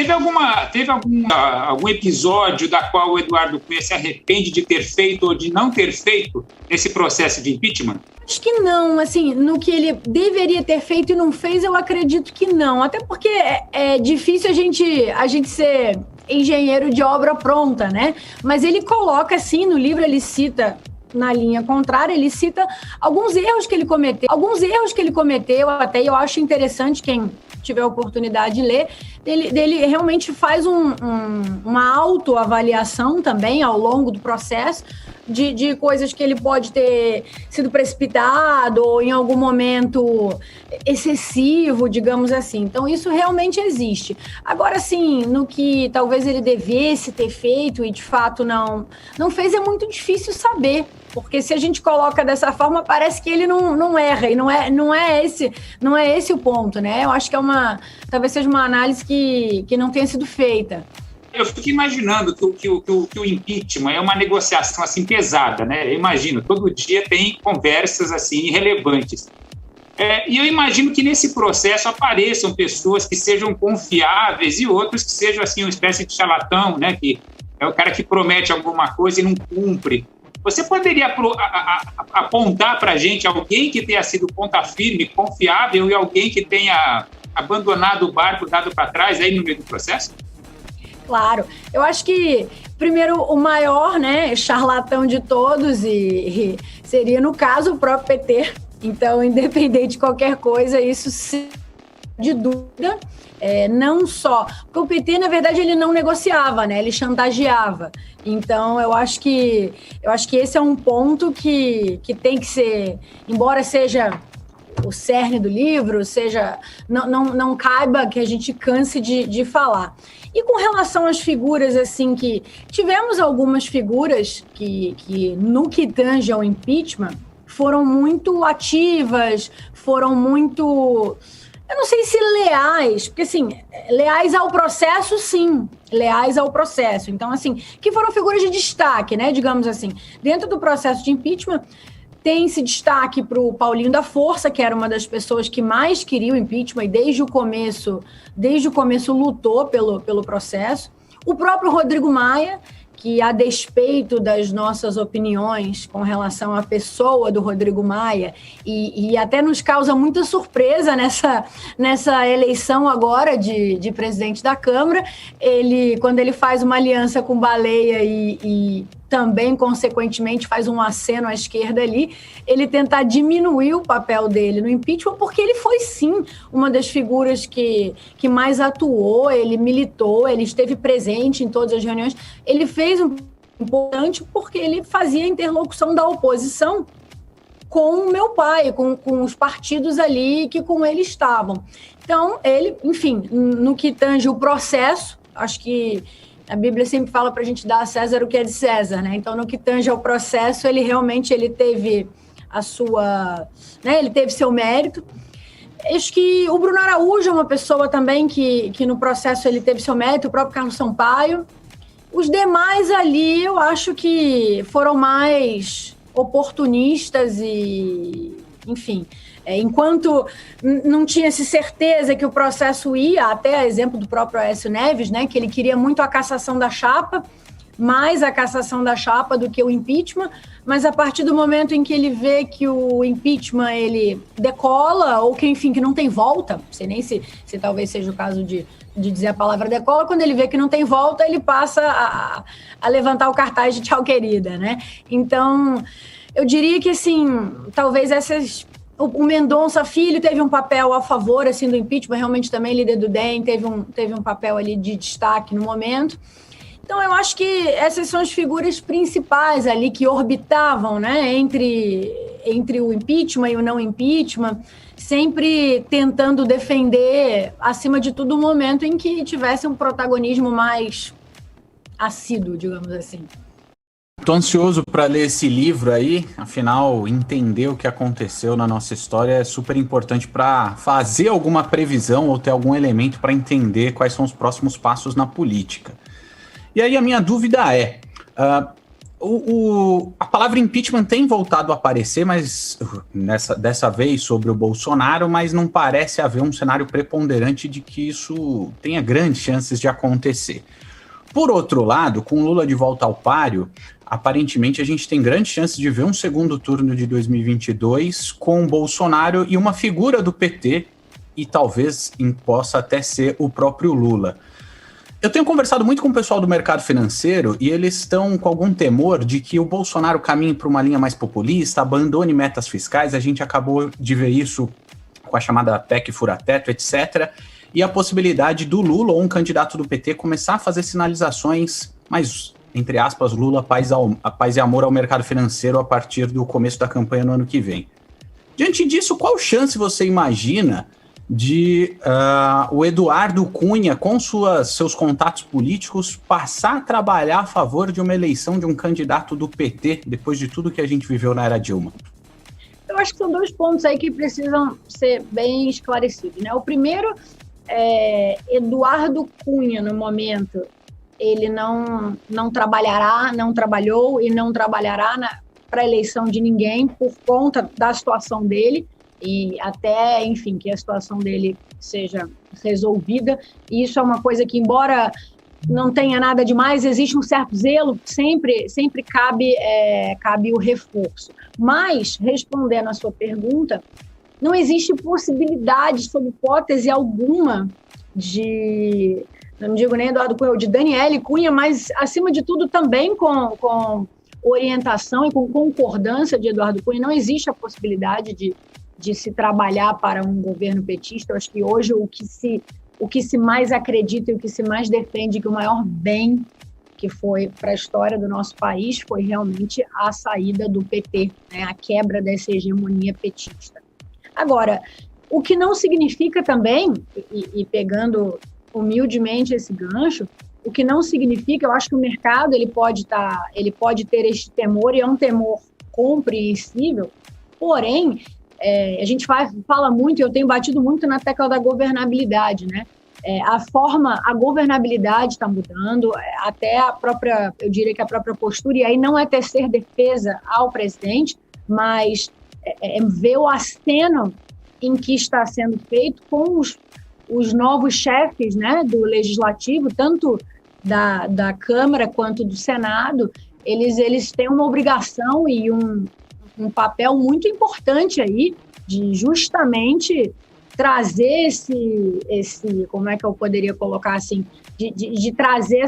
algum episódio da qual o Eduardo Cunha se arrepende de ter feito ou de não ter feito nesse processo de impeachment? Acho que não, assim, no que ele deveria ter feito e não fez, eu acredito que não. Até porque é difícil a gente ser engenheiro de obra pronta, né? Mas ele coloca, assim, no livro ele cita, na linha contrária, ele cita alguns erros que ele cometeu, até eu acho interessante quem tiver a oportunidade de ler, ele realmente faz uma autoavaliação também ao longo do processo de coisas que ele pode ter sido precipitado ou em algum momento excessivo, digamos assim. Então, isso realmente existe. Agora, sim, no que talvez ele devesse ter feito e, de fato, não fez, é muito difícil saber. Porque se a gente coloca dessa forma, parece que ele não erra. E não é esse o ponto, né? Eu acho que talvez seja uma análise que não tenha sido feita. Eu fico imaginando que o impeachment é uma negociação assim pesada, né? Eu imagino, todo dia tem conversas assim irrelevantes. E eu imagino que nesse processo apareçam pessoas que sejam confiáveis e outros que sejam assim uma espécie de charlatão, né? Que é o cara que promete alguma coisa e não cumpre. Você poderia apontar para a gente alguém que tenha sido ponta firme, confiável e alguém que tenha abandonado o barco, dado para trás aí no meio do processo? Claro. Eu acho que, primeiro, o maior, né, charlatão de todos e seria, no caso, o próprio PT. Então, independente de qualquer coisa, isso de dúvida, não só... Porque o PT, na verdade, ele não negociava, né? Ele chantageava. Então, eu acho que esse é um ponto que tem que ser... Embora seja o cerne do livro, não caiba que a gente canse de falar. E com relação às figuras, assim, que tivemos algumas figuras que no que tange ao impeachment, foram muito ativas, foram muito... Eu não sei se leais, porque, assim, leais ao processo, sim. Leais ao processo. Então, assim, que foram figuras de destaque, né, digamos assim. Dentro do processo de impeachment, tem-se destaque para o Paulinho da Força, que era uma das pessoas que mais queria o impeachment e desde o começo lutou pelo processo. O próprio Rodrigo Maia, que, a despeito das nossas opiniões com relação à pessoa do Rodrigo Maia, e até nos causa muita surpresa nessa eleição agora de presidente da Câmara, quando ele faz uma aliança com Baleia e também, consequentemente, faz um aceno à esquerda ali, ele tentar diminuir o papel dele no impeachment, porque ele foi, sim, uma das figuras que mais atuou, ele militou, ele esteve presente em todas as reuniões, ele fez um importante porque ele fazia a interlocução da oposição com o meu pai, com os partidos ali que com ele estavam. Então, ele, enfim, no que tange o processo, acho que a Bíblia sempre fala para a gente dar a César o que é de César, né? Então, no que tange ao processo, ele realmente teve a sua... né? Ele teve seu mérito. Acho que o Bruno Araújo é uma pessoa também que no processo ele teve seu mérito, o próprio Carlos Sampaio. Os demais ali, eu acho que foram mais oportunistas e, enfim... enquanto não tinha-se certeza que o processo ia, até exemplo do próprio Aécio Neves, né, que ele queria muito a cassação da chapa, mais a cassação da chapa do que o impeachment, mas a partir do momento em que ele vê que o impeachment ele decola, ou que, enfim, que não tem volta, não sei nem se talvez seja o caso de dizer a palavra decola, quando ele vê que não tem volta, ele passa a levantar o cartaz de tchau, querida, né? Então, eu diria que, assim, talvez o Mendonça Filho teve um papel a favor assim, do impeachment, realmente também líder do DEM, teve um papel ali de destaque no momento. Então, eu acho que essas são as figuras principais ali que orbitavam, né, entre o impeachment e o não impeachment, sempre tentando defender, acima de tudo, um momento em que tivesse um protagonismo mais assíduo, digamos assim. Estou ansioso para ler esse livro aí, afinal, entender o que aconteceu na nossa história é super importante para fazer alguma previsão ou ter algum elemento para entender quais são os próximos passos na política. E aí a minha dúvida é, A palavra impeachment tem voltado a aparecer, mas dessa vez sobre o Bolsonaro, mas não parece haver um cenário preponderante de que isso tenha grandes chances de acontecer. Por outro lado, com Lula de volta ao páreo, aparentemente a gente tem grandes chances de ver um segundo turno de 2022 com Bolsonaro e uma figura do PT, e talvez possa até ser o próprio Lula. Eu tenho conversado muito com o pessoal do mercado financeiro e eles estão com algum temor de que o Bolsonaro caminhe para uma linha mais populista, abandone metas fiscais. A gente acabou de ver isso com a chamada PEC fura-teto, etc. E a possibilidade do Lula ou um candidato do PT começar a fazer sinalizações mais, entre aspas, Lula paz e amor ao mercado financeiro a partir do começo da campanha no ano que vem. Diante disso, qual chance você imagina de o Eduardo Cunha, com seus contatos políticos, passar a trabalhar a favor de uma eleição de um candidato do PT, depois de tudo que a gente viveu na era Dilma? Eu acho que são 2 pontos aí que precisam ser bem esclarecidos, né? O primeiro é Eduardo Cunha, no momento, ele não trabalhará, não trabalhou e não trabalhará para a eleição de ninguém por conta da situação dele, e até, enfim, que a situação dele seja resolvida. E isso é uma coisa que, embora não tenha nada demais, existe um certo zelo, sempre cabe o reforço. Mas, respondendo a sua pergunta, não existe possibilidade, sob hipótese alguma, não digo nem Eduardo Cunha, de Daniele Cunha, mas, acima de tudo, também com orientação e com concordância de Eduardo Cunha, não existe a possibilidade de se trabalhar para um governo petista. Eu acho que hoje o que se mais acredita e o que se mais defende, que o maior bem que foi para a história do nosso país foi realmente a saída do PT, né, a quebra dessa hegemonia petista. Agora, o que não significa também, e pegando humildemente esse gancho, o que não significa, eu acho que o mercado ele pode ter este temor, e é um temor compreensível, porém, a gente fala muito, eu tenho batido muito na tecla da governabilidade, né? A governabilidade está mudando, até eu diria que a própria postura, e aí não é tecer defesa ao presidente, mas ver o aceno em que está sendo feito com os novos chefes, né, do Legislativo, tanto da Câmara quanto do Senado. Eles têm uma obrigação e um papel muito importante aí de justamente trazer como é que eu poderia colocar assim, de trazer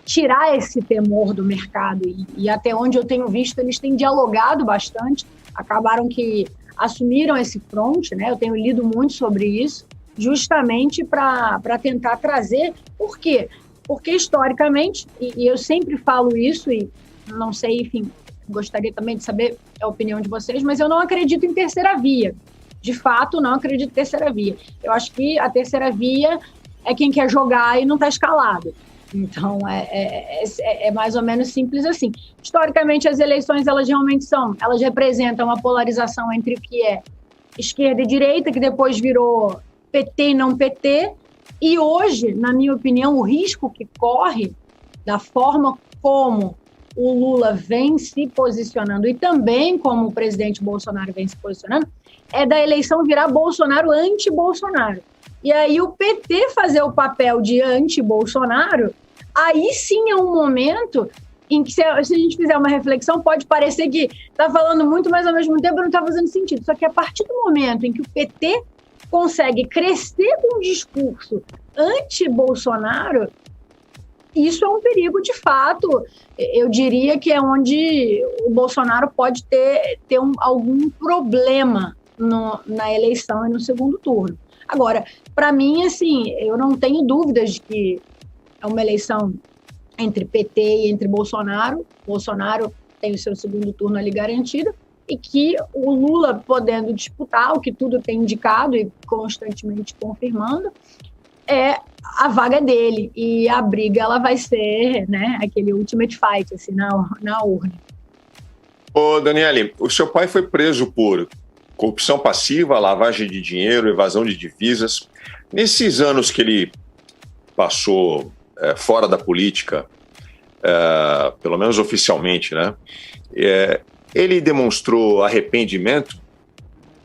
tirar esse temor do mercado, e até onde eu tenho visto, eles têm dialogado bastante, acabaram que assumiram esse front, né? Eu tenho lido muito sobre isso, justamente para tentar trazer. Por quê? Porque historicamente, e eu sempre falo isso, e não sei, enfim, gostaria também de saber a opinião de vocês, mas eu não acredito em terceira via. De fato, não acredito em terceira via. Eu acho que a terceira via é quem quer jogar e não está escalado. Então, é mais ou menos simples assim. Historicamente, as eleições, elas representam uma polarização entre o que é esquerda e direita, que depois virou PT e não PT, e hoje, na minha opinião, o risco que corre, da forma como o Lula vem se posicionando e também como o presidente Bolsonaro vem se posicionando, é da eleição virar Bolsonaro anti-Bolsonaro. E aí o PT fazer o papel de anti-Bolsonaro, aí sim é um momento em que, se a gente fizer uma reflexão, pode parecer que está falando muito, mas ao mesmo tempo não está fazendo sentido. Só que a partir do momento em que o PT consegue crescer com um discurso anti-Bolsonaro, isso é um perigo de fato. Eu diria que é onde o Bolsonaro pode ter algum problema na eleição e no segundo turno. Agora, para mim, assim, eu não tenho dúvidas de que é uma eleição entre PT e entre Bolsonaro. Bolsonaro tem o seu segundo turno ali garantido, e que o Lula podendo disputar, o que tudo tem indicado e constantemente confirmando, a vaga dele, e a briga ela vai ser, né, aquele ultimate fight assim, na urna. Ô, Daniele, o seu pai foi preso por corrupção passiva, lavagem de dinheiro, evasão de divisas. Nesses anos que ele passou fora da política, pelo menos oficialmente, né? Ele demonstrou arrependimento,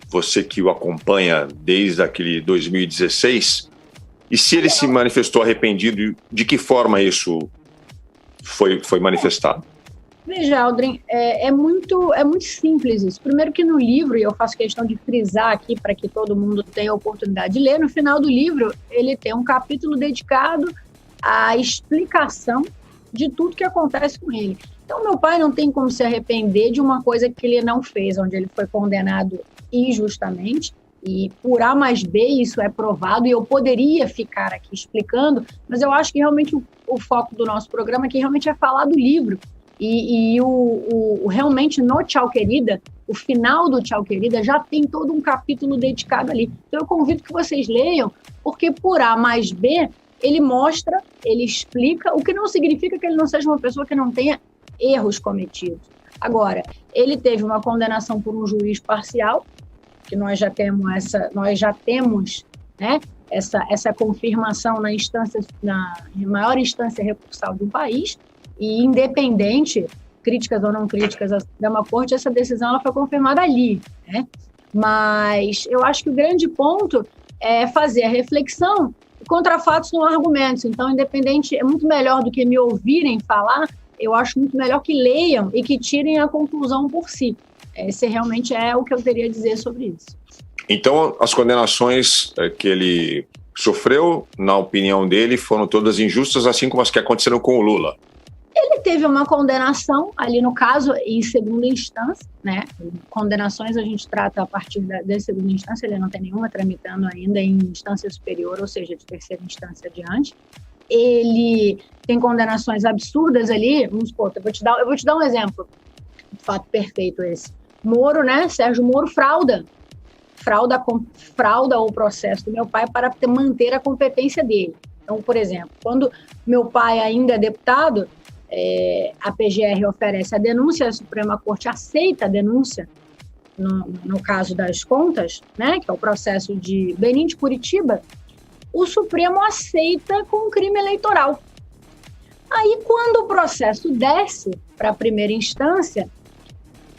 você que o acompanha desde aquele 2016, e se ele se manifestou arrependido, de que forma isso foi manifestado? Veja, Aldrin, é muito simples isso. Primeiro que no livro, e eu faço questão de frisar aqui para que todo mundo tenha a oportunidade de ler, no final do livro ele tem um capítulo dedicado à explicação de tudo que acontece com ele. Então, meu pai não tem como se arrepender de uma coisa que ele não fez, onde ele foi condenado injustamente, e por A mais B isso é provado, e eu poderia ficar aqui explicando, mas eu acho que realmente o foco do nosso programa aqui realmente é falar do livro. E realmente no Tchau Querida, o final do Tchau Querida já tem todo um capítulo dedicado ali. Então eu convido que vocês leiam, porque por A mais B, ele mostra, ele explica, o que não significa que ele não seja uma pessoa que não tenha erros cometidos. Agora, ele teve uma condenação por um juiz parcial, que nós já temos né, essa confirmação na maior instância recursal do país, e independente, críticas ou não críticas à Suprema Corte, essa decisão ela foi confirmada ali, né? Mas eu acho que o grande ponto é fazer a reflexão contra fatos não argumentos. Então, independente, é muito melhor do que me ouvirem falar, eu acho muito melhor que leiam e que tirem a conclusão por si. Esse realmente é o que eu teria a dizer sobre isso. Então, as condenações que ele sofreu, na opinião dele, foram todas injustas, assim como as que aconteceram com o Lula. Ele teve uma condenação, ali no caso, em segunda instância, né? Condenações a gente trata a partir da segunda instância, ele não tem nenhuma tramitando ainda em instância superior, ou seja, de terceira instância adiante. Ele tem condenações absurdas ali, vamos supor, eu vou te dar um exemplo, fato perfeito esse. Moro, né? Sérgio Moro frauda o processo do meu pai para manter a competência dele. Então, por exemplo, quando meu pai ainda é deputado, a PGR oferece a denúncia, a Suprema Corte aceita a denúncia, no caso das contas, né, que é o processo de Benim de Curitiba, o Supremo aceita com crime eleitoral. Aí, quando o processo desce para a primeira instância,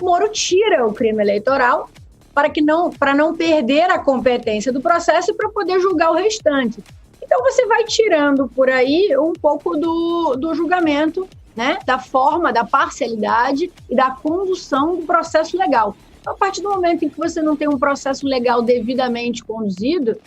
Moro tira o crime eleitoral para não perder a competência do processo e para poder julgar o restante. Então, você vai tirando por aí um pouco do julgamento, né, da forma, da parcialidade e da condução do processo legal. Então, a partir do momento em que você não tem um processo legal devidamente conduzido,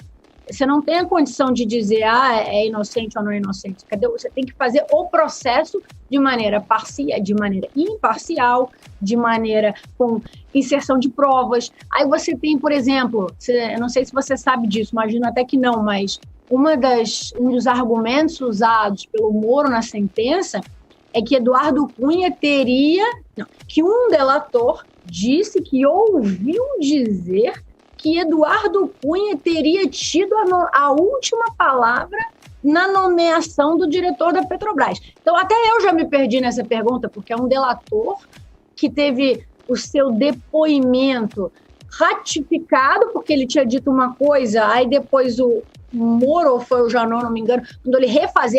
você não tem a condição de dizer é inocente ou não é inocente. Você tem que fazer o processo de maneira parcial, de maneira imparcial, de maneira com inserção de provas. Aí você tem, por exemplo, eu não sei se você sabe disso, imagino até que não, mas um dos argumentos usados pelo Moro na sentença é que Eduardo Cunha que um delator disse que ouviu dizer que Eduardo Cunha teria tido a última palavra na nomeação do diretor da Petrobras. Então, até eu já me perdi nessa pergunta, porque é um delator que teve o seu depoimento ratificado, porque ele tinha dito uma coisa, aí depois o Moro, ou foi o Janot, não me engano, quando ele refaz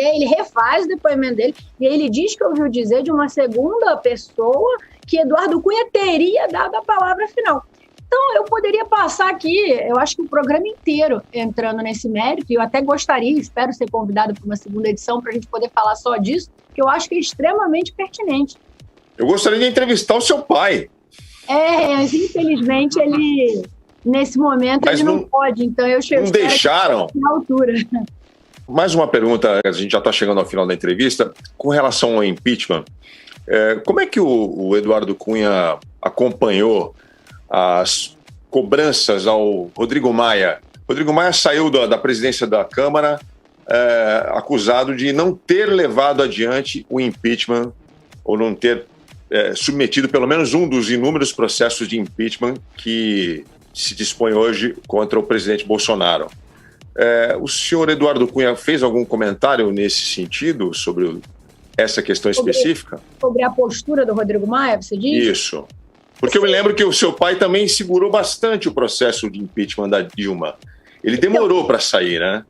o depoimento dele, e aí ele diz que ouviu dizer de uma segunda pessoa que Eduardo Cunha teria dado a palavra final. Então, eu poderia passar aqui, eu acho que o programa inteiro entrando nesse mérito, e eu até gostaria, espero ser convidado para uma segunda edição para a gente poder falar só disso, que eu acho que é extremamente pertinente. Eu gostaria de entrevistar o seu pai. Mas infelizmente ele, nesse momento, ele não pode, então eu chego. Não deixaram? Na altura. Mais uma pergunta, a gente já está chegando ao final da entrevista, com relação ao impeachment, como é que o Eduardo Cunha acompanhou as cobranças ao Rodrigo Maia? Rodrigo Maia saiu da presidência da Câmara acusado de não ter levado adiante o impeachment ou não ter submetido pelo menos um dos inúmeros processos de impeachment que se dispõe hoje contra o presidente Bolsonaro. O senhor Eduardo Cunha fez algum comentário nesse sentido sobre essa questão específica? Sobre a postura do Rodrigo Maia, você diz? Isso. Porque eu me lembro que o seu pai também segurou bastante o processo de impeachment da Dilma. Ele demorou para sair, né?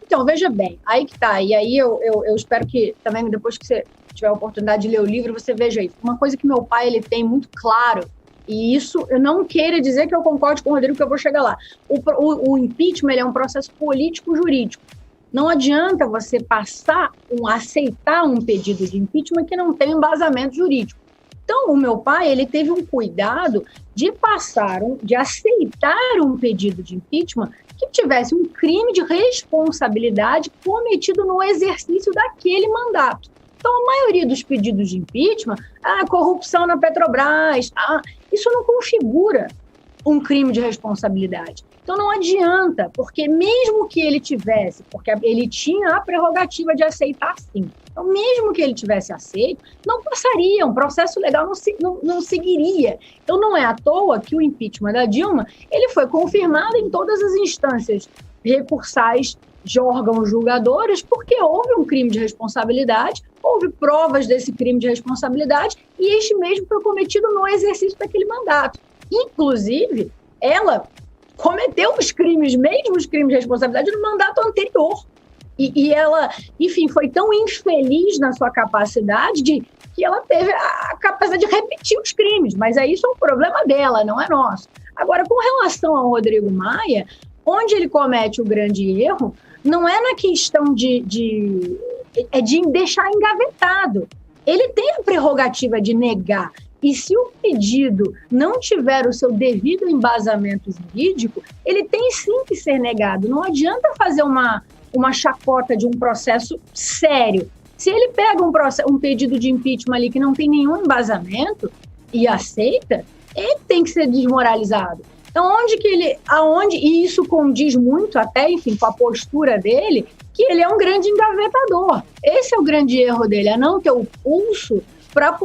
Então, veja bem, aí que tá. E aí eu espero que também, depois que você tiver a oportunidade de ler o livro, você veja isso. Uma coisa que meu pai ele tem muito claro, e isso eu não queira dizer que eu concorde com o Rodrigo, que eu vou chegar lá. O impeachment ele é um processo político-jurídico. Não adianta você aceitar um pedido de impeachment que não tem embasamento jurídico. Então, o meu pai, ele teve um cuidado de aceitar um pedido de impeachment que tivesse um crime de responsabilidade cometido no exercício daquele mandato. Então, a maioria dos pedidos de impeachment, corrupção na Petrobras, isso não configura um crime de responsabilidade. Então, não adianta, porque mesmo que ele tivesse, porque ele tinha a prerrogativa de aceitar sim, então mesmo que ele tivesse aceito, não passaria, um processo legal não seguiria. Então, não é à toa que o impeachment da Dilma, ele foi confirmado em todas as instâncias recursais de órgãos julgadores, porque houve um crime de responsabilidade, houve provas desse crime de responsabilidade, e este mesmo foi cometido no exercício daquele mandato. Inclusive, ela cometeu os crimes de responsabilidade no mandato anterior. E ela, enfim, foi tão infeliz na sua capacidade que ela teve a capacidade de repetir os crimes. Mas aí isso é um problema dela, não é nosso. Agora, com relação ao Rodrigo Maia, onde ele comete o grande erro, não é na questão de deixar engavetado. Ele tem a prerrogativa de negar. E se o pedido não tiver o seu devido embasamento jurídico, ele tem sim que ser negado. Não adianta fazer uma chacota de um processo sério. Se ele pega um pedido de impeachment ali que não tem nenhum embasamento e aceita, ele tem que ser desmoralizado. Então, e isso condiz muito até, enfim, com a postura dele, que ele é um grande engavetador. Esse é o grande erro dele, é não ter o pulso para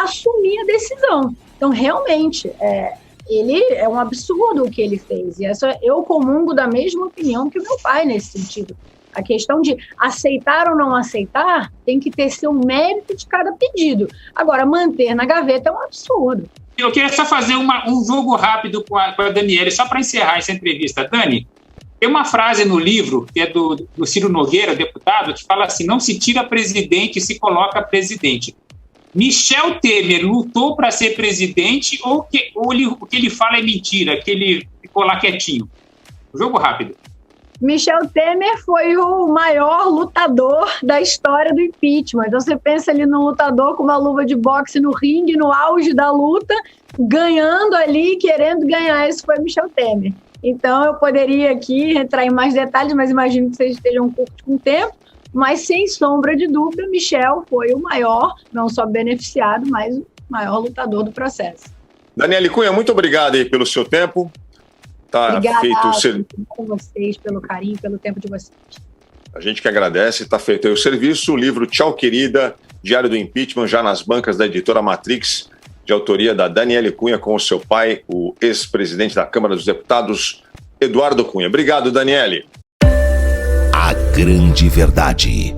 assumir a decisão. Então, realmente, ele é um absurdo o que ele fez. E eu comungo da mesma opinião que o meu pai nesse sentido. A questão de aceitar ou não aceitar tem que ter seu mérito de cada pedido. Agora, manter na gaveta é um absurdo. Eu queria só fazer um jogo rápido com a Daniele, só para encerrar essa entrevista. Dani, tem uma frase no livro, que é do Ciro Nogueira, deputado, que fala assim: não se tira presidente, se coloca presidente. Michel Temer lutou para ser presidente ou o que ele fala é mentira, que ele ficou lá quietinho? Jogo rápido. Michel Temer foi o maior lutador da história do impeachment. Então você pensa ali num lutador com uma luva de boxe no ringue, no auge da luta, ganhando ali, querendo ganhar. Esse foi Michel Temer. Então eu poderia aqui entrar em mais detalhes, mas imagino que vocês estejam curtos com o tempo. Mas, sem sombra de dúvida, Michel foi o maior, não só beneficiado, mas o maior lutador do processo. Daniele Cunha, muito obrigado aí pelo seu tempo. Obrigada a vocês, pelo carinho, pelo tempo de vocês. A gente que agradece, está feito aí o serviço. O livro Tchau, Querida, Diário do Impeachment, já nas bancas da editora Matrix, de autoria da Daniele Cunha, com o seu pai, o ex-presidente da Câmara dos Deputados, Eduardo Cunha. Obrigado, Daniele. A grande verdade.